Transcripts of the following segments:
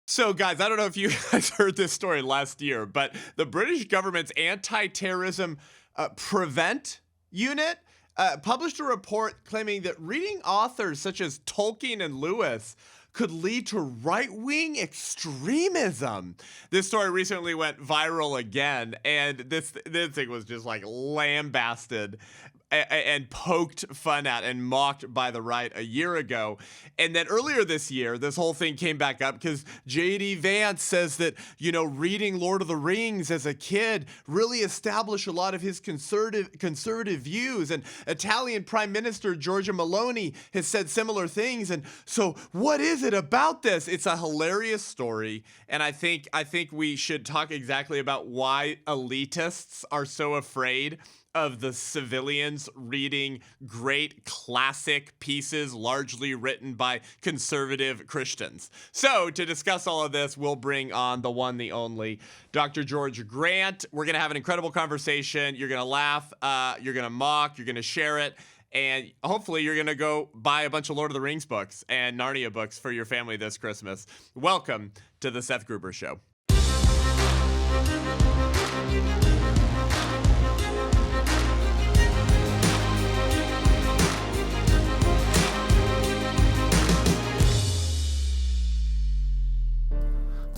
So, guys, I don't know if you guys heard this story last year, but the British government's anti-terrorism prevent unit published a report claiming that reading authors such as Tolkien and Lewis could lead to right-wing extremism. This story recently went viral again, and this thing was just like lambasted and poked fun at and mocked by the right a year ago. And then earlier this year, this whole thing came back up because J.D. Vance says that, reading Lord of the Rings as a kid really established a lot of his conservative views. And Italian Prime Minister Giorgia Meloni has said similar things. And so what is it about this? It's a hilarious story. And I think we should talk exactly about why elitists are so afraid of the civilians reading great classic pieces largely written by conservative Christians. So to discuss all of this, we'll bring on the one, the only, Dr. George Grant. We're going to have an incredible conversation. You're going to laugh, you're going to mock, you're going to share it, and hopefully you're going to go buy a bunch of Lord of the Rings books and Narnia books for your family this Christmas. Welcome to the Seth Gruber Show.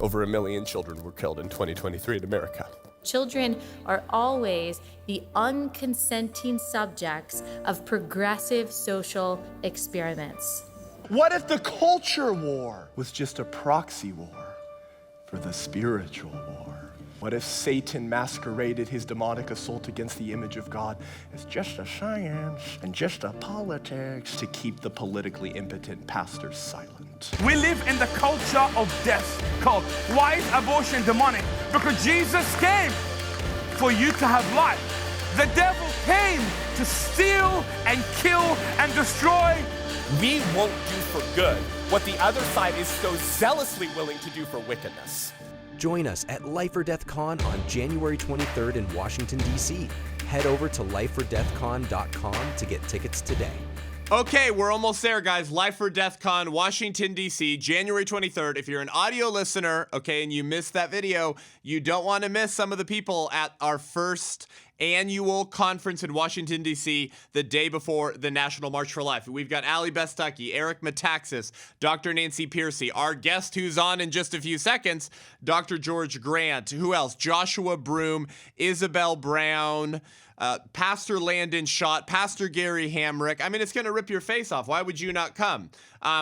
Over 1 million children were killed in 2023 in America. Children are always the unconsenting subjects of progressive social experiments. What if the culture war was just a proxy war for the spiritual war? What if Satan masqueraded his demonic assault against the image of God as just a science and just a politics to keep the politically impotent pastors silent? We live in the culture of death called why is abortion demonic? Because Jesus came for you to have life. The devil came to steal and kill and destroy. We won't do for good what the other side is so zealously willing to do for wickedness. Join us at Life or Death Con on January 23rd in Washington, D.C. Head over to lifeordeathcon.com to get tickets today. Okay, we're almost there, guys. Life or Death Con, Washington, D.C., January 23rd. If you're an audio listener, okay, and you missed that video, you don't want to miss some of the people at our first annual conference in Washington, D.C., the day before the National March for Life. We've got Ali Bestucky, Eric Metaxas, Dr. Nancy Piercy, our guest who's on in just a few seconds, Dr. George Grant. Who else? Joshua Broom, Isabel Brown, Pastor Landon Schott, Pastor Gary Hamrick. I mean, it's going to rip your face off. Why would you not come?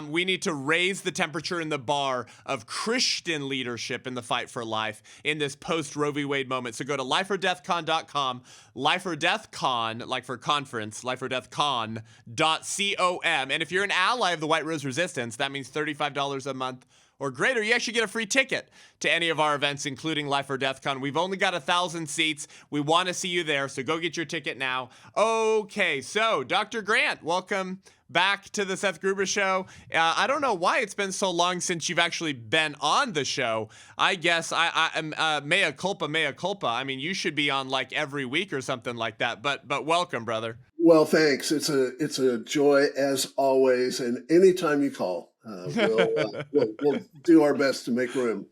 We need to raise the temperature in the bar of Christian leadership in the fight for life in this post-Roe v. Wade moment. So go to lifeordeathcon.com, lifeordeathcon, like for conference, lifeordeathcon.com. And if you're an ally of the White Rose Resistance, that means $35 a month or greater, you actually get a free ticket to any of our events, including Life or Death Con. We've only got 1,000 seats. We want to see you there, so go get your ticket now. Okay, so Dr. Grant, welcome back to the Seth Gruber Show. I don't know why it's been so long since you've actually been on the show. I guess I am mea culpa, mea culpa. I mean, you should be on like every week or something like that. But welcome, brother. Well, thanks. It's a joy as always, and anytime you call. We'll do our best to make room.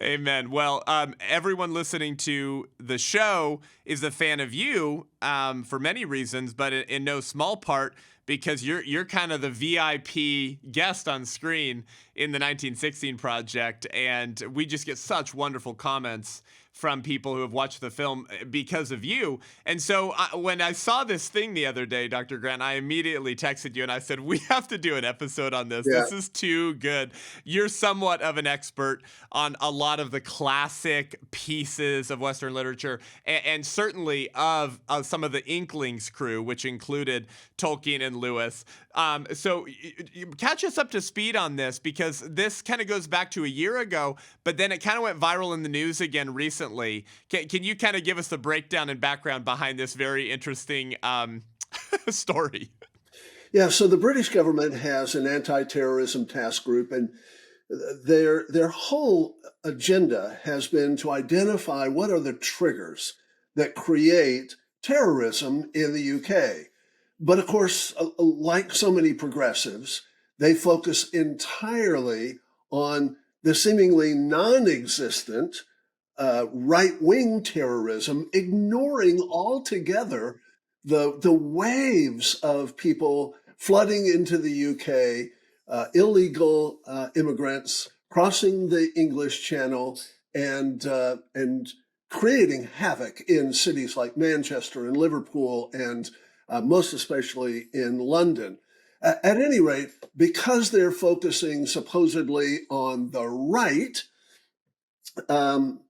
Amen. Well, everyone listening to the show is a fan of you for many reasons, but in no small part because you're kind of the VIP guest on screen in the 1916 Project, and we just get such wonderful comments from people who have watched the film because of you. And so when I saw this thing the other day, Dr. Grant, I immediately texted you and I said, we have to do an episode on this. Yeah. This is too good. You're somewhat of an expert on a lot of the classic pieces of Western literature and certainly of some of the Inklings crew, which included Tolkien and Lewis. So catch us up to speed on this, because this kind of goes back to a year ago, but then it kind of went viral in the news again recently. Can you kind of give us the breakdown and background behind this very interesting story? Yeah, so the British government has an anti-terrorism task group, and their whole agenda has been to identify what are the triggers that create terrorism in the UK. But of course, like so many progressives, they focus entirely on the seemingly non-existent right-wing terrorism, ignoring altogether the waves of people flooding into the UK, illegal immigrants crossing the English Channel and creating havoc in cities like Manchester and Liverpool and most especially in London. At any rate, because they're focusing supposedly on the right,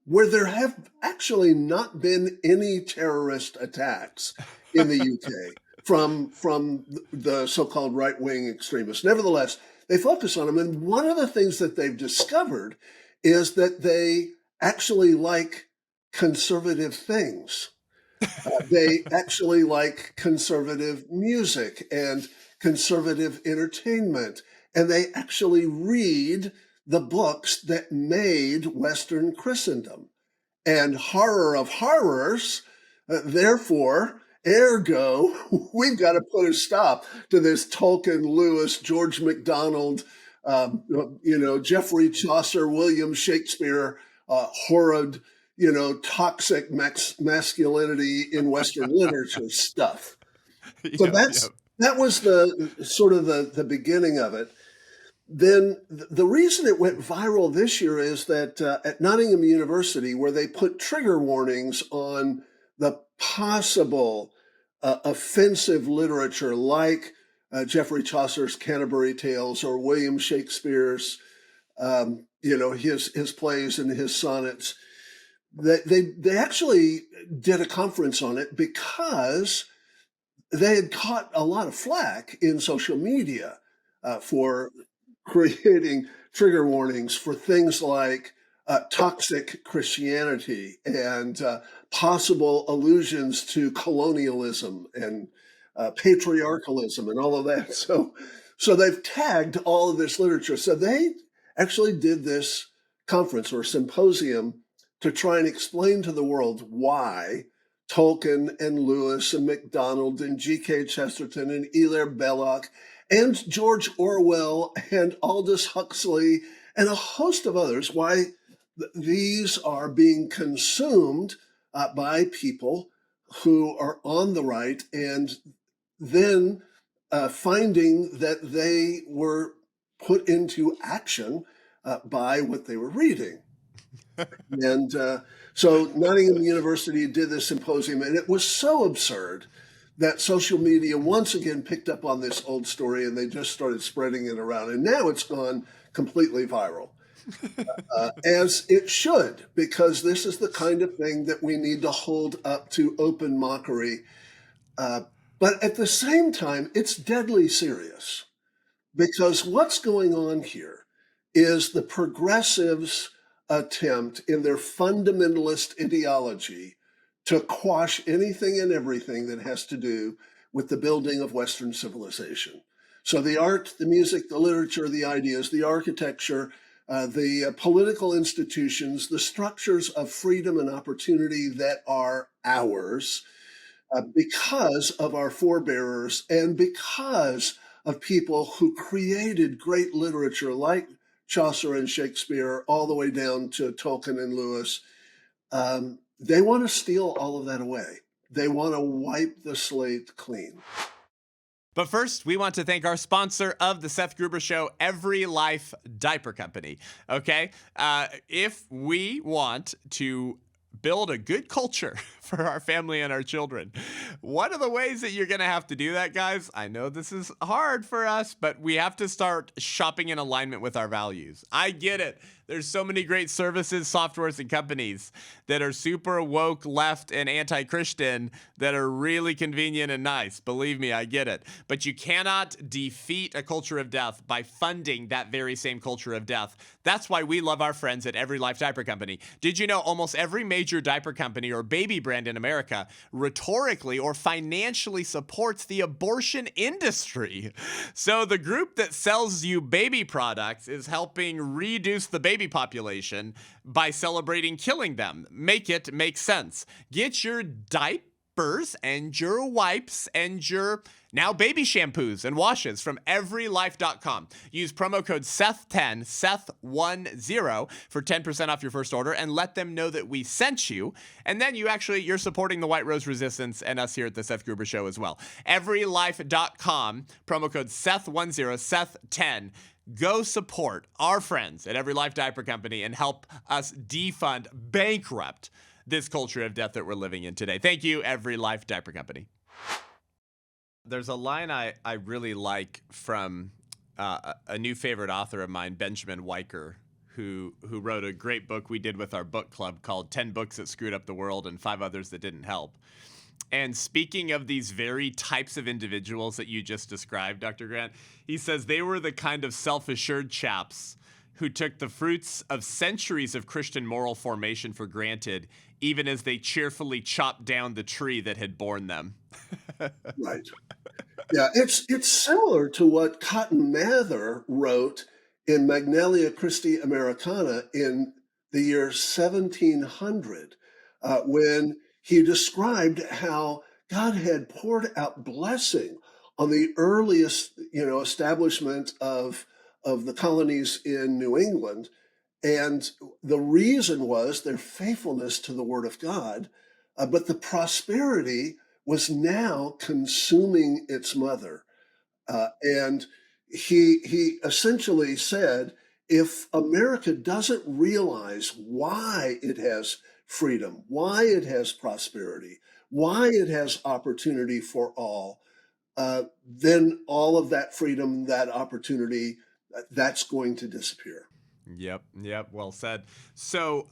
where there have actually not been any terrorist attacks in the UK from the so-called right-wing extremists. Nevertheless, they focus on them, and one of the things that they've discovered is that they actually like conservative things. They actually like conservative music and conservative entertainment, and they actually read the books that made Western Christendom. And horror of horrors, therefore, ergo, we've got to put a stop to this Tolkien, Lewis, George MacDonald, Geoffrey Chaucer, William Shakespeare, horrid, toxic masculinity in Western literature stuff. So that was the sort of the beginning of it. Then the reason it went viral this year is that at Nottingham University, where they put trigger warnings on the possible offensive literature like Geoffrey Chaucer's Canterbury Tales or William Shakespeare's, his plays and his sonnets, they actually did a conference on it because they had caught a lot of flack in social media for creating trigger warnings for things like toxic Christianity and possible allusions to colonialism and patriarchalism and all of that. So they've tagged all of this literature. So they actually did this conference or symposium to try and explain to the world why Tolkien and Lewis and MacDonald and G.K. Chesterton and Hilaire Belloc and George Orwell and Aldous Huxley and a host of others, why these are being consumed by people who are on the right and then finding that they were put into action by what they were reading. And so Nottingham University did this symposium, and it was so absurd that social media once again picked up on this old story and they just started spreading it around. And now it's gone completely viral, as it should, because this is the kind of thing that we need to hold up to open mockery. But at the same time, it's deadly serious, because what's going on here is the progressives' attempt in their fundamentalist ideology to quash anything and everything that has to do with the building of Western civilization. So the art, the music, the literature, the ideas, the architecture, the political institutions, the structures of freedom and opportunity that are ours because of our forebearers and because of people who created great literature like Chaucer and Shakespeare, all the way down to Tolkien and Lewis. They want to steal all of that away. They want to wipe the slate clean. But first, we want to thank our sponsor of the Seth Gruber Show, Every Life Diaper Company. Okay? If we want to build a good culture for our family and our children, one of the ways that you're going to have to do that, guys, I know this is hard for us, but we have to start shopping in alignment with our values. I get it. There's so many great services, softwares, and companies that are super woke, left, and anti-Christian that are really convenient and nice. Believe me, I get it. But you cannot defeat a culture of death by funding that very same culture of death. That's why we love our friends at Every Life Diaper Company. Did you know almost every major diaper company or baby brand in America rhetorically or financially supports the abortion industry? So the group that sells you baby products is helping reduce the baby population by celebrating killing them. Make it make sense. Get your diaper diapers and your wipes and your now baby shampoos and washes from everylife.com. Use promo code Seth10, Seth10 for 10% off your first order and let them know that we sent you. And then you're supporting the White Rose Resistance and us here at the Seth Gruber Show as well. Everylife.com, promo code Seth10, Seth10. Go support our friends at Every Life Diaper Company and help us defund, bankrupt this culture of death that we're living in today. Thank you, Every Life Diaper Company. There's a line I really like from a new favorite author of mine, Benjamin Weicker, who wrote a great book we did with our book club called 10 Books That Screwed Up the World and 5 Others That Didn't Help. And speaking of these very types of individuals that you just described, Dr. Grant, he says they were the kind of self-assured chaps who took the fruits of centuries of Christian moral formation for granted, even as they cheerfully chopped down the tree that had borne them. Right. Yeah, it's similar to what Cotton Mather wrote in Magnalia Christi Americana in the year 1700, when he described how God had poured out blessing on the earliest, establishment of the colonies in New England. And the reason was their faithfulness to the Word of God, but the prosperity was now consuming its mother. And he essentially said, if America doesn't realize why it has freedom, why it has prosperity, why it has opportunity for all, then all of that freedom, that opportunity, that's going to disappear. Yep. Well said. So,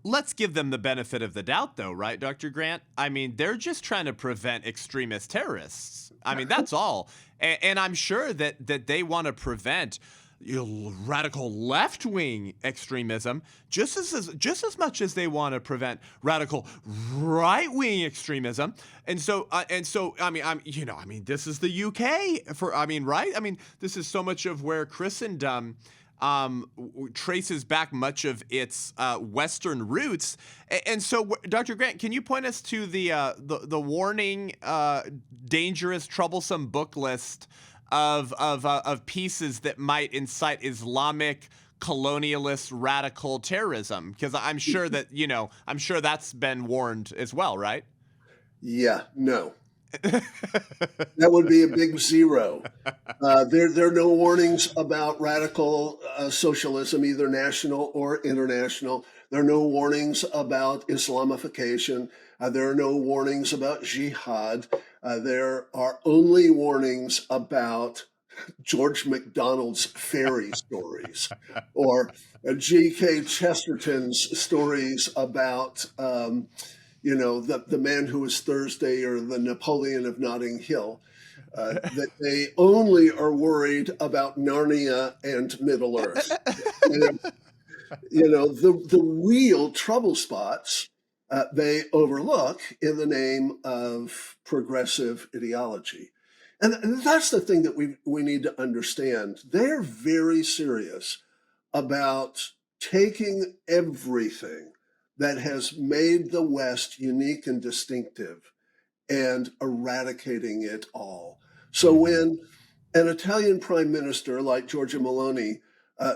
let's give them the benefit of the doubt, though, right, Dr. Grant? I mean, they're just trying to prevent extremist terrorists. I mean, that's all. And I'm sure that they want to prevent radical left-wing extremism just as much as they want to prevent radical right-wing extremism. And so I mean, this is the UK right? I mean, this is so much of where Christendom traces back much of its Western roots. And so, Dr. Grant, can you point us to the warning, dangerous, troublesome book list of pieces that might incite Islamic colonialist radical terrorism? Because I'm sure that that's been warned as well, right? Yeah, no. That would be a big zero. There are no warnings about radical socialism, either national or international. There are no warnings about Islamification. There are no warnings about jihad. There are only warnings about George MacDonald's fairy stories or G.K. Chesterton's stories about the man who was Thursday or the Napoleon of Notting Hill. That they only are worried about Narnia and Middle Earth. The real trouble spots they overlook in the name of progressive ideology. And that's the thing that we need to understand. They're very serious about taking everything that has made the West unique and distinctive and eradicating it all. So when an Italian prime minister like Giorgia Meloni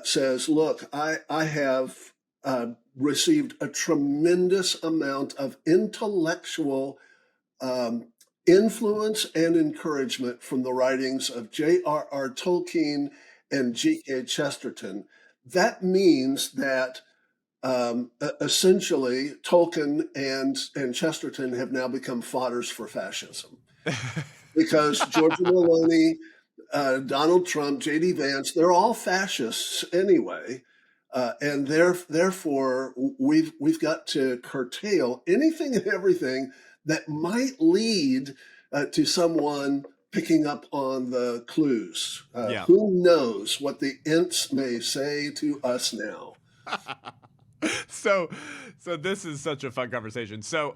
says, look, I have received a tremendous amount of intellectual influence and encouragement from the writings of J.R.R. Tolkien and G.K. Chesterton, that means that essentially Tolkien and Chesterton have now become fodders for fascism. Because Giorgia Meloni, Donald Trump, J.D. Vance, they're all fascists anyway. And therefore, we've got to curtail anything and everything that might lead to someone picking up on the clues. Who knows what the Ents may say to us now? So this is such a fun conversation. So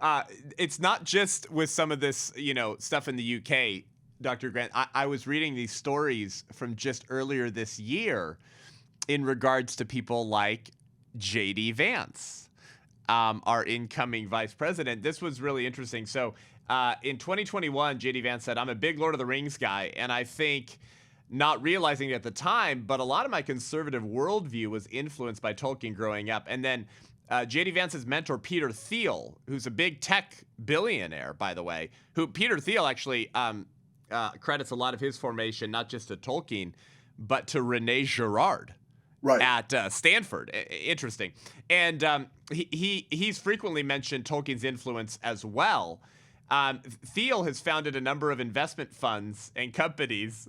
it's not just with some of this, stuff in the UK, Dr. Grant. I was reading these stories from just earlier this year in regards to people like J.D. Vance. our incoming vice president. This was really interesting. So in 2021, J.D. Vance said, I'm a big Lord of the Rings guy, and I think not realizing it at the time, but a lot of my conservative worldview was influenced by Tolkien growing up. And then J.D. Vance's mentor, Peter Thiel, who's a big tech billionaire, by the way, who Peter Thiel actually credits a lot of his formation, not just to Tolkien, but to René Girard at Stanford. Interesting. And he's frequently mentioned Tolkien's influence as well. Thiel has founded a number of investment funds and companies,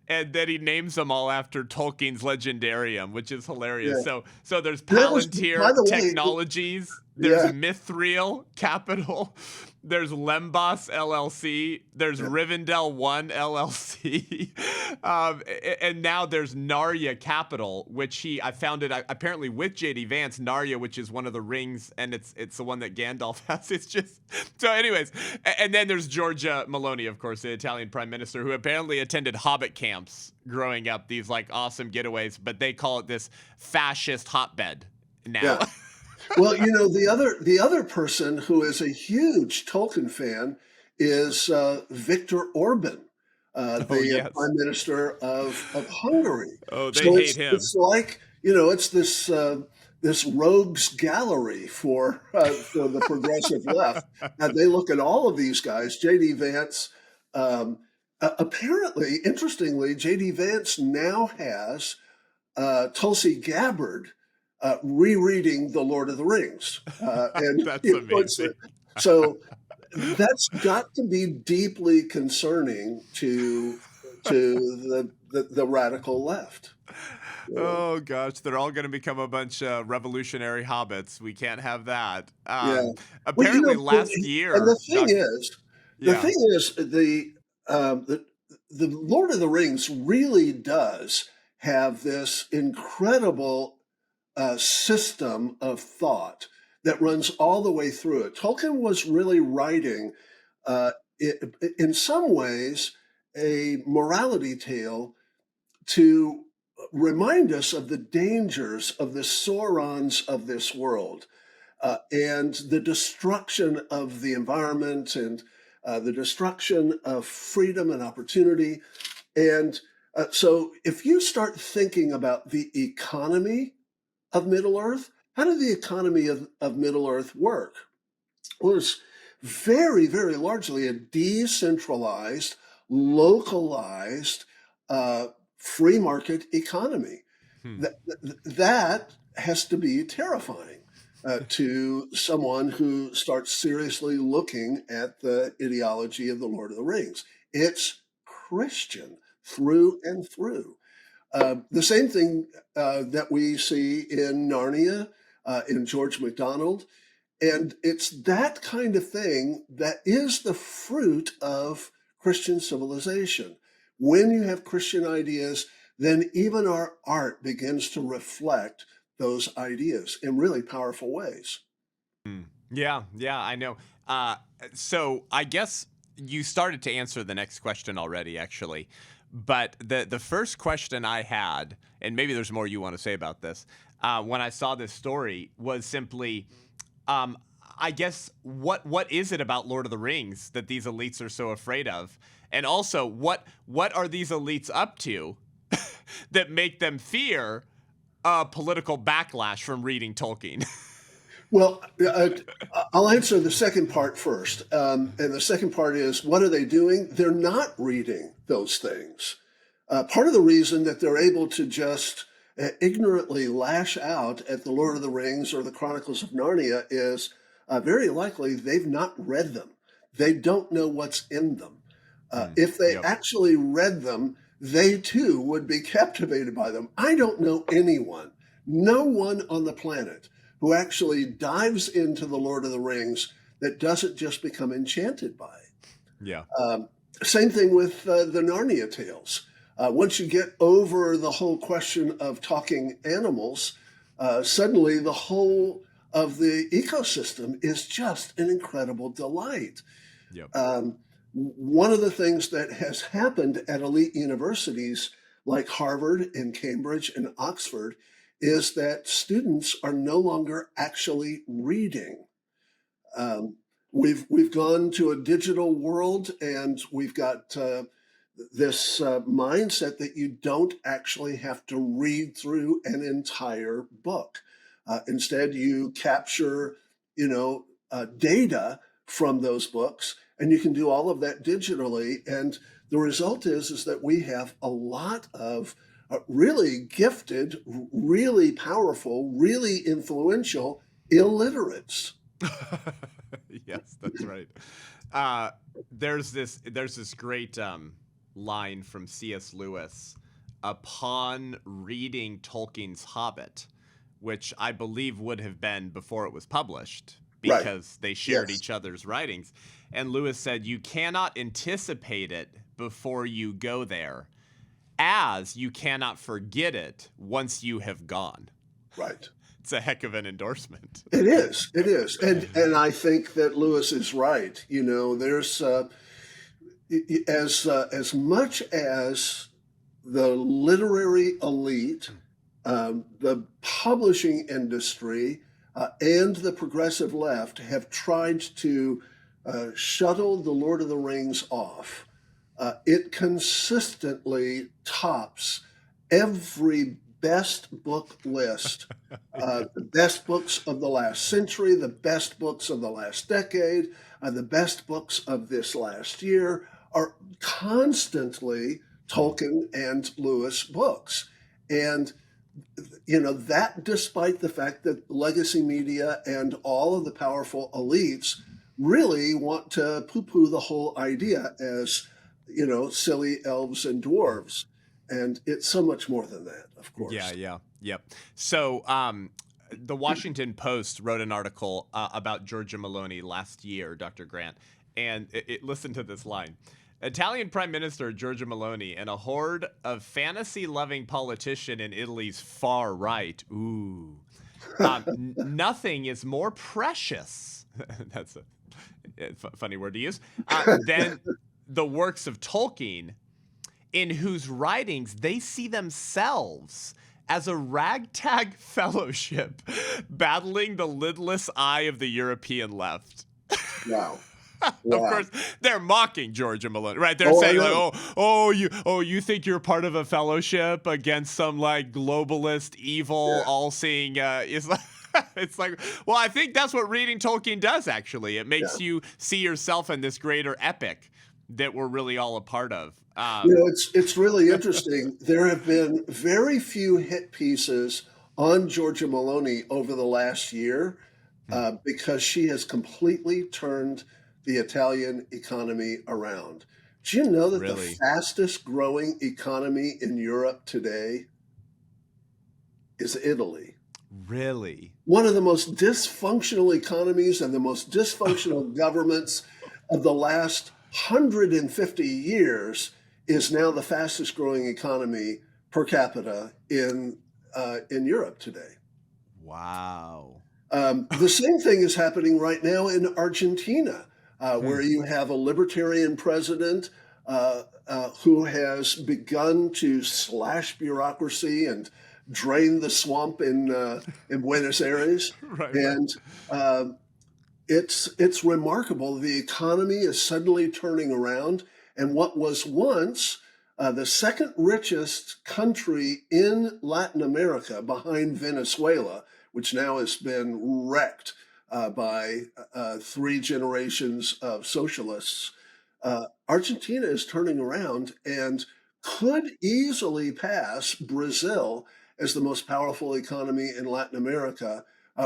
and then he names them all after Tolkien's Legendarium, which is hilarious. Yeah. So there's That was, Palantir by the way, Technologies, there's yeah. Mithril Capital, there's Lembas LLC, there's Rivendell One LLC, and now there's Narnia Capital, which I founded apparently with J.D. Vance. Narnia, which is one of the rings, and it's the one that Gandalf has. It's just so. Anyways, and then there's Giorgia Meloni, of course, the Italian prime minister, who apparently attended Hobbit camps growing up. These like awesome getaways, but they call it this fascist hotbed now. Yeah. Well, you know, the other person who is a huge Tolkien fan is Viktor Orban, the prime minister of Hungary. Oh, they hate him. It's like, you know, it's this rogues gallery for the progressive left, and they look at all of these guys. J.D. Vance, apparently, interestingly, J.D. Vance now has Tulsi Gabbard rereading The Lord of the Rings. And that's amazing. So that's got to be deeply concerning to the radical left. Oh gosh, they're all going to become a bunch of revolutionary hobbits. We can't have that. Yeah. Apparently, Well, last year. And the thing is, the Lord of the Rings really does have this incredible system of thought that runs all the way through it. Tolkien was really writing, in some ways, a morality tale to remind us of the dangers of the Saurons of this world and the destruction of the environment and the destruction of freedom and opportunity. And so if you start thinking about the economy of Middle-earth, how did the economy of Middle-earth work? Well, it's very, very largely a decentralized, localized, free market economy. That has to be terrifying to someone who starts seriously looking at the ideology of the Lord of the Rings. It's Christian through and through. The same thing that we see in Narnia, in George MacDonald. And it's that kind of thing that is the fruit of Christian civilization. When you have Christian ideas, then even our art begins to reflect those ideas in really powerful ways. Yeah, I know. So I guess you started to answer the next question already, actually. But the first question I had, and maybe there's more you want to say about this, when I saw this story was simply, I guess, what is it about Lord of the Rings that these elites are so afraid of? And also, what are these elites up to that make them fear a political backlash from reading Tolkien? Well, I'll answer the second part first. And the second part is, what are they doing? They're not reading those things. Part of the reason that they're able to just ignorantly lash out at the Lord of the Rings or the Chronicles of Narnia is very likely they've not read them. They don't know what's in them. If they actually read them, they too would be captivated by them. I don't know anyone, no one on the planet, who actually dives into the Lord of the Rings that doesn't just become enchanted by it. Yeah. Same thing with the Narnia tales. Once you get over the whole question of talking animals, suddenly the whole of the ecosystem is just an incredible delight. Yep. One of the things that has happened at elite universities like Harvard and Cambridge and Oxford is that students are no longer actually reading. We've gone to a digital world, and we've got this mindset that you don't actually have to read through an entire book. Instead, you capture, data from those books, and you can do all of that digitally. And the result is that we have a lot of really gifted, really powerful, really influential illiterates. Yes, that's right. There's this great line from C.S. Lewis upon reading Tolkien's Hobbit, which I believe would have been before it was published, because they shared each other's writings. And Lewis said, you cannot anticipate it before you go there, as you cannot forget it once you have gone. Right. It's a heck of an endorsement. It is. And I think that Lewis is right. There's as much as the literary elite, the publishing industry, and the progressive left have tried to shuttle The Lord of the Rings off. It consistently tops every best book list, the best books of the last century, the best books of the last decade, the best books of this last year are constantly Tolkien and Lewis books. And, that despite the fact that legacy media and all of the powerful elites really want to poo-poo the whole idea as, silly elves and dwarves. And it's so much more than that, of course. Yep. So the Washington Post wrote an article about Giorgia Meloni last year, Dr. Grant, and listen to this line. Italian Prime Minister Giorgia Meloni and a horde of fantasy-loving politician in Italy's far right. Ooh. Nothing is more precious. That's a funny word to use. Than the works of Tolkien, in whose writings they see themselves as a ragtag fellowship battling the lidless eye of the European left. Wow. Of course, they're mocking Giorgia Meloni, right? They're saying you think you're part of a fellowship against some like globalist, evil, all-seeing. It's like, well, I think that's what reading Tolkien does. Actually, it makes you see yourself in this greater epic that we're really all a part of. It's really interesting. There have been very few hit pieces on Giorgia Meloni over the last year because she has completely turned the Italian economy around. Do you know that the fastest growing economy in Europe today is Italy? Really? One of the most dysfunctional economies and the most dysfunctional governments of the last 150 years is now the fastest growing economy per capita in Europe today. Wow. The same thing is happening right now in Argentina, where you have a libertarian president who has begun to slash bureaucracy and drain the swamp in Buenos Aires. It's remarkable. The economy is suddenly turning around, and what was once the second richest country in Latin America, behind Venezuela, which now has been wrecked by 3 generations of socialists, Argentina is turning around and could easily pass Brazil as the most powerful economy in Latin America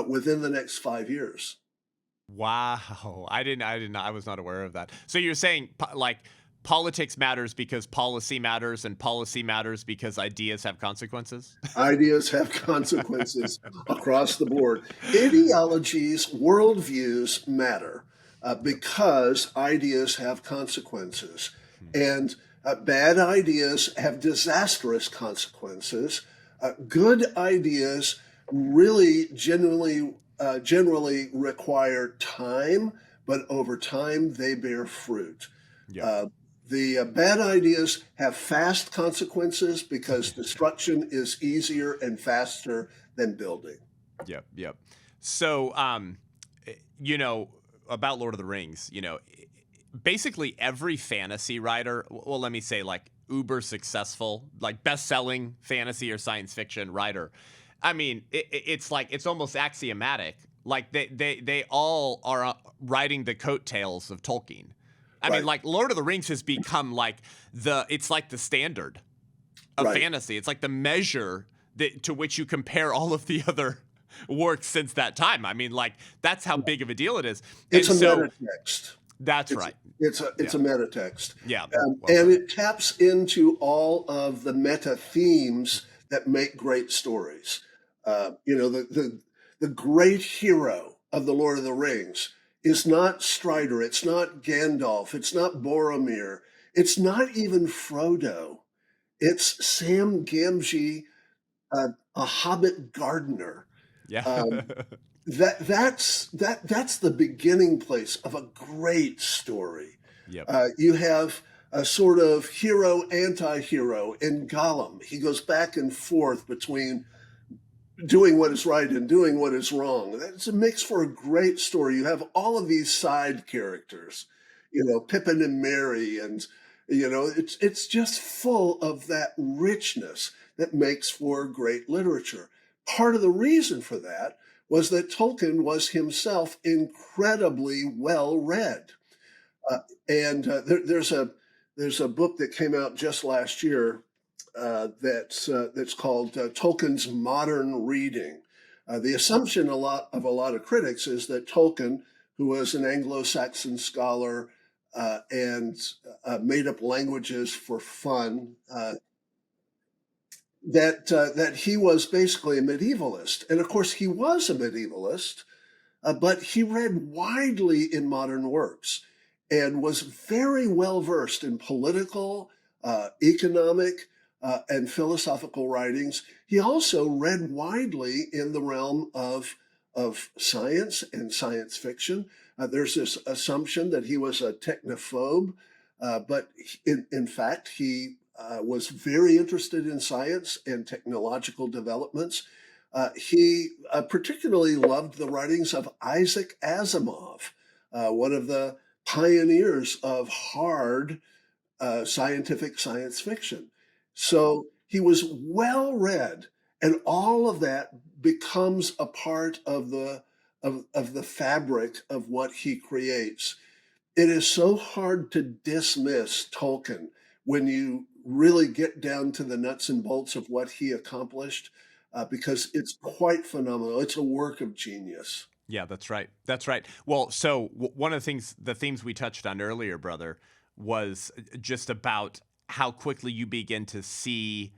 within the next 5 years. Wow. I was not aware of that. So you're saying politics matters because policy matters, and policy matters because ideas have consequences? Ideas have consequences across the board. Ideologies, worldviews matter because ideas have consequences. And bad ideas have disastrous consequences. Good ideas really generally require time, but over time they bear fruit. The bad ideas have fast consequences because destruction is easier and faster than building. Yep, yep. So, about Lord of the Rings, basically every fantasy writer, well, let me say like uber successful, like best-selling fantasy or science fiction writer. I mean, it's almost axiomatic. Like they all are writing the coattails of Tolkien. I mean, like Lord of the Rings has become like it's like the standard of fantasy. It's like the measure to which you compare all of the other works since that time. I mean, like that's how big of a deal it is. It's a meta text. That's right. It's a meta text. Yeah. And it taps into all of the meta themes that make great stories. The great hero of the Lord of the Rings is not Strider, it's not Gandalf, it's not Boromir, it's not even Frodo. It's Sam Gamgee, a hobbit gardener. Yeah. That's the beginning place of a great story. Yep. You have a sort of hero, anti-hero in Gollum. He goes back and forth between doing what is right and doing what is wrong. That makes for a great story. You have all of these side characters, Pippin and Merry, and it's just full of that richness that makes for great literature. Part of the reason for that was that Tolkien was himself incredibly well read, there's a book that came out just last year that's called Tolkien's Modern Reading. The assumption a lot of critics is that Tolkien, who was an Anglo-Saxon scholar and made up languages for fun, that he was basically a medievalist. And of course, he was a medievalist, but he read widely in modern works and was very well versed in political, economic, and philosophical writings. He also read widely in the realm of science and science fiction. There's this assumption that he was a technophobe, but in fact, he was very interested in science and technological developments. He particularly loved the writings of Isaac Asimov, one of the pioneers of hard scientific science fiction. So he was well read, and all of that becomes a part of the fabric of what he creates. It is so hard to dismiss Tolkien when you really get down to the nuts and bolts of what he accomplished, because it's quite phenomenal. It's a work of genius. Yeah, that's right. That's right. Well, so one of the themes we touched on earlier, brother, was just about how quickly you begin to see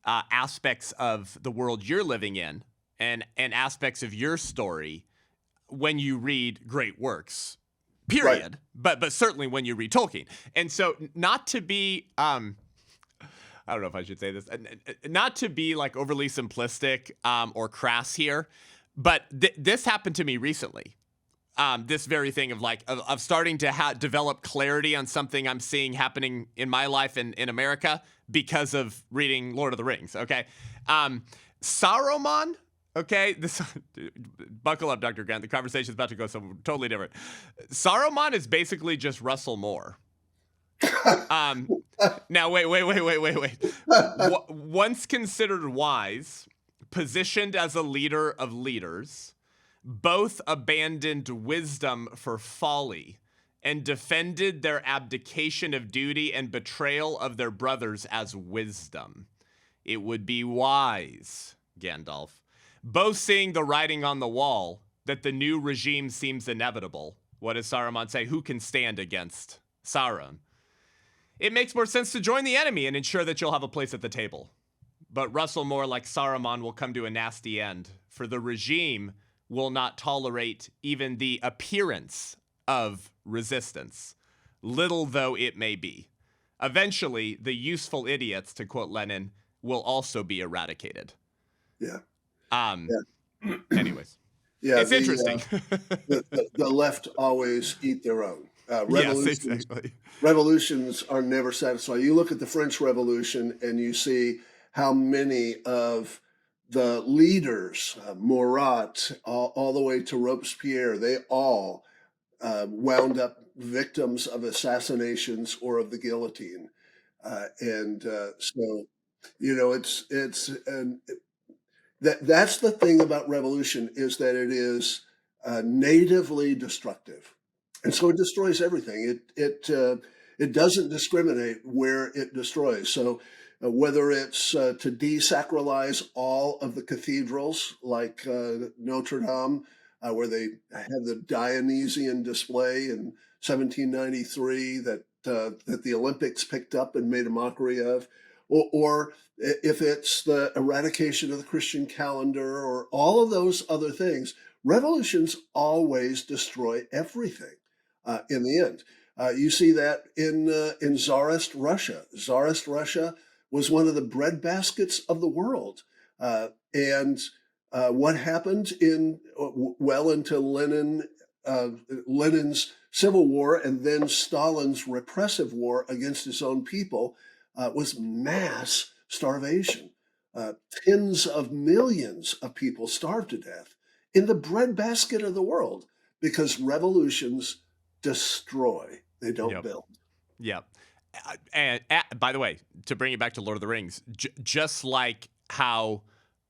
aspects of the world you're living in and aspects of your story when you read great works, period. Right. But certainly when you read Tolkien. And so not to be, I don't know if I should say this, not to be like overly simplistic or crass here, but this happened to me recently. This very thing of starting to develop clarity on something I'm seeing happening in my life in America because of reading Lord of the Rings. Okay. Saruman. Okay. Buckle up, Dr. Grant. The conversation is about to go somewhere totally different. Saruman is basically just Russell Moore. Now, wait. Once considered wise, positioned as a leader of leaders, both abandoned wisdom for folly and defended their abdication of duty and betrayal of their brothers as wisdom. It would be wise, Gandalf, both seeing the writing on the wall that the new regime seems inevitable. What does Saruman say? Who can stand against Sauron? It makes more sense to join the enemy and ensure that you'll have a place at the table. But Russell Moore, like Saruman, will come to a nasty end, for the regime will not tolerate even the appearance of resistance, little though it may be. Eventually, the useful idiots, to quote Lenin, will also be eradicated. Yeah. Anyways. Yeah, it's interesting. The left always eat their own. Yes, Revolutions exactly. revolutions are never satisfied. You look at the French Revolution and you see how many of the leaders, Murat, all the way to Robespierre, they all wound up victims of assassinations or of the guillotine. So, that's the thing about revolution, is that it is natively destructive, and so it destroys everything. It doesn't discriminate where it destroys. So whether it's to desacralize all of the cathedrals, like Notre Dame, where they had the Dionysian display in 1793 that the Olympics picked up and made a mockery of, or if it's the eradication of the Christian calendar, or all of those other things, revolutions always destroy everything in the end. You see that in Tsarist Russia. Tsarist Russia was one of the breadbaskets of the world. And what happened into Lenin's civil war and then Stalin's repressive war against his own people was mass starvation. Tens of millions of people starved to death in the breadbasket of the world, because revolutions destroy, they don't Yep. build. Yep. And by the way, to bring it back to Lord of the Rings, just like how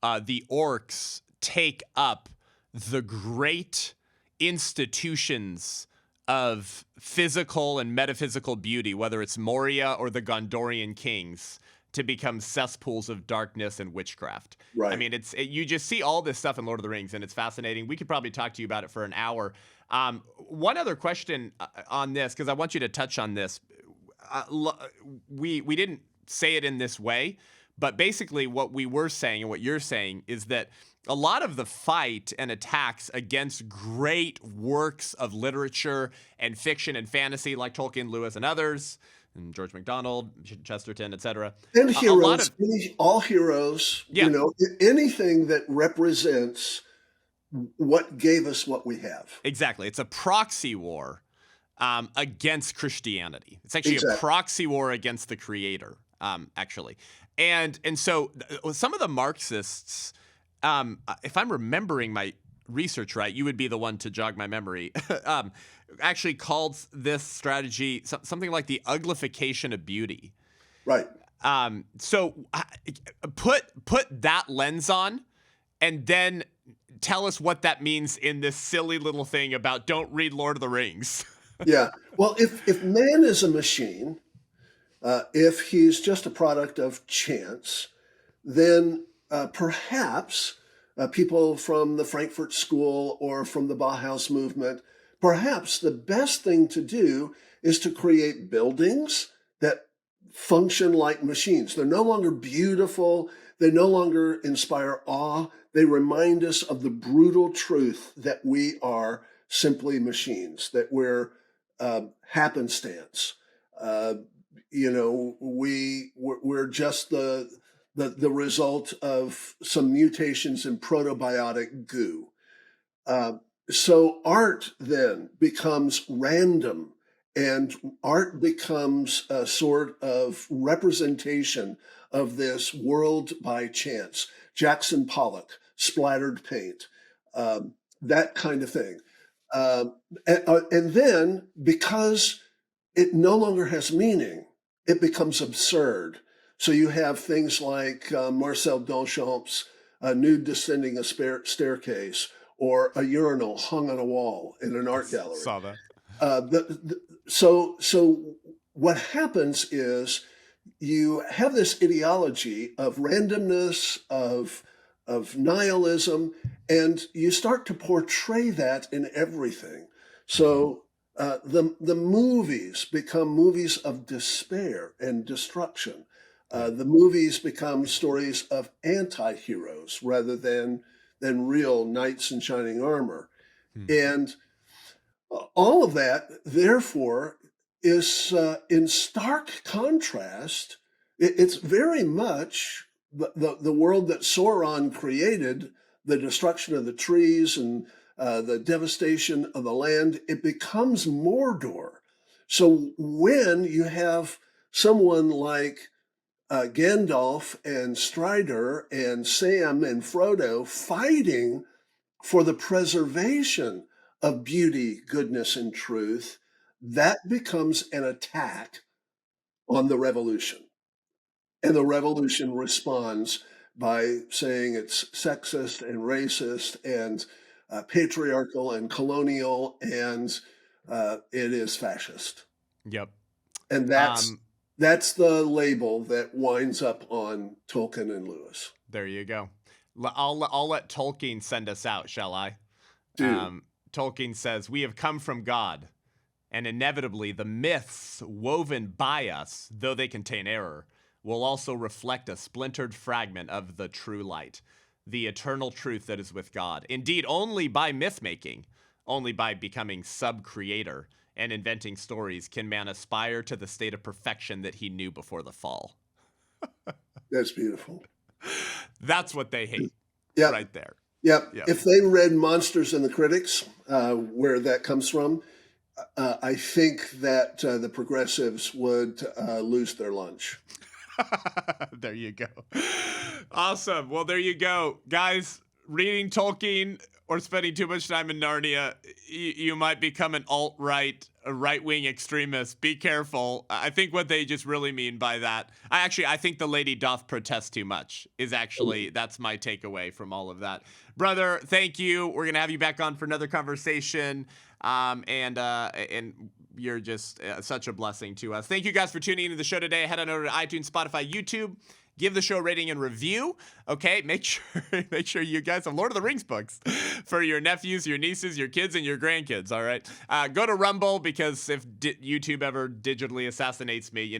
the orcs take up the great institutions of physical and metaphysical beauty, whether it's Moria or the Gondorian kings, to become cesspools of darkness and witchcraft. Right. I mean, you just see all this stuff in Lord of the Rings, and it's fascinating. We could probably talk to you about it for an hour. One other question on this, because I want you to touch on this. We didn't say it in this way, but basically what we were saying and what you're saying is that a lot of the fight and attacks against great works of literature and fiction and fantasy, like Tolkien, Lewis, and others, and George MacDonald, Chesterton, etc. And heroes, all heroes, Yeah. Anything that represents what gave us what we have. Exactly. It's a proxy war against Christianity. It's actually Exactly. a proxy war against the creator, actually. And so some of the Marxists, if I'm remembering my research right, you would be the one to jog my memory, actually called this strategy something like the uglification of beauty. Right. So put that lens on, and then tell us what that means in this silly little thing about don't read Lord of the Rings. Yeah. Well, if man is a machine, if he's just a product of chance, then perhaps people from the Frankfurt School or from the Bauhaus movement, perhaps the best thing to do is to create buildings that function like machines. They're no longer beautiful. They no longer inspire awe. They remind us of the brutal truth that we are simply machines, that we're happenstance. We're just the result of some mutations in protobiotic goo. So art then becomes random, and art becomes a sort of representation of this world by chance. Jackson Pollock, splattered paint, that kind of thing. And then, because it no longer has meaning, it becomes absurd. So you have things like Marcel Duchamp's nude descending a staircase, or a urinal hung on a wall in an art gallery. Saw that. So what happens is you have this ideology of randomness, of nihilism, and you start to portray that in everything. So the movies become movies of despair and destruction. The movies become stories of anti-heroes rather than real knights in shining armor. And all of that, therefore, is in stark contrast. It's very much the world that Sauron created, the destruction of the trees and the devastation of the land. It becomes Mordor. So when you have someone like Gandalf and Strider and Sam and Frodo fighting for the preservation of beauty, goodness, and truth, that becomes an attack on the revolution. And the revolution responds by saying it's sexist and racist and patriarchal and colonial, and it is fascist. Yep. And that's the label that winds up on Tolkien and Lewis. There you go. I'll let Tolkien send us out, shall I? Tolkien says, "We have come from God, and inevitably the myths woven by us, though they contain error, will also reflect a splintered fragment of the true light, the eternal truth that is with God. Indeed, only by myth-making, only by becoming sub-creator and inventing stories can man aspire to the state of perfection that he knew before the fall." That's beautiful. That's what they hate. Yep. Right there. Yep. Yep. If they read Monsters and the Critics, where that comes from, I think that the progressives would lose their lunch. There you go. Awesome. Well, there you go. Guys, reading Tolkien or spending too much time in Narnia, you might become an alt-right, a right-wing extremist. Be careful. I think what they just really mean by that, I think the lady doth protest too much is actually, that's my takeaway from all of that. Brother, thank you. We're going to have you back on for another conversation. And you're just such a blessing to us. Thank you guys for tuning into the show today. Head on over to iTunes, Spotify, YouTube. Give the show a rating and review. Okay, make sure you guys have Lord of the Rings books for your nephews, your nieces, your kids, and your grandkids. All right, go to Rumble, because if YouTube ever digitally assassinates me,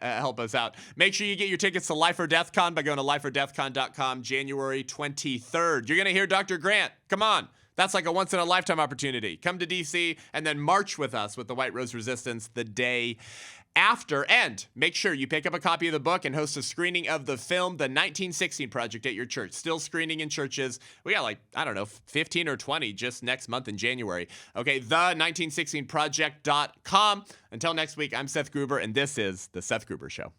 help us out. Make sure you get your tickets to Life or Death Con by going to lifeordeathcon.com, January 23rd. You're gonna hear Dr. Grant. Come on. That's like a once-in-a-lifetime opportunity. Come to D.C. and then march with us with the White Rose Resistance the day after. And make sure you pick up a copy of the book and host a screening of the film, The 1916 Project, at your church. Still screening in churches. We got 15 or 20 just next month in January. Okay, the1916project.com. Until next week, I'm Seth Gruber, and this is The Seth Gruber Show.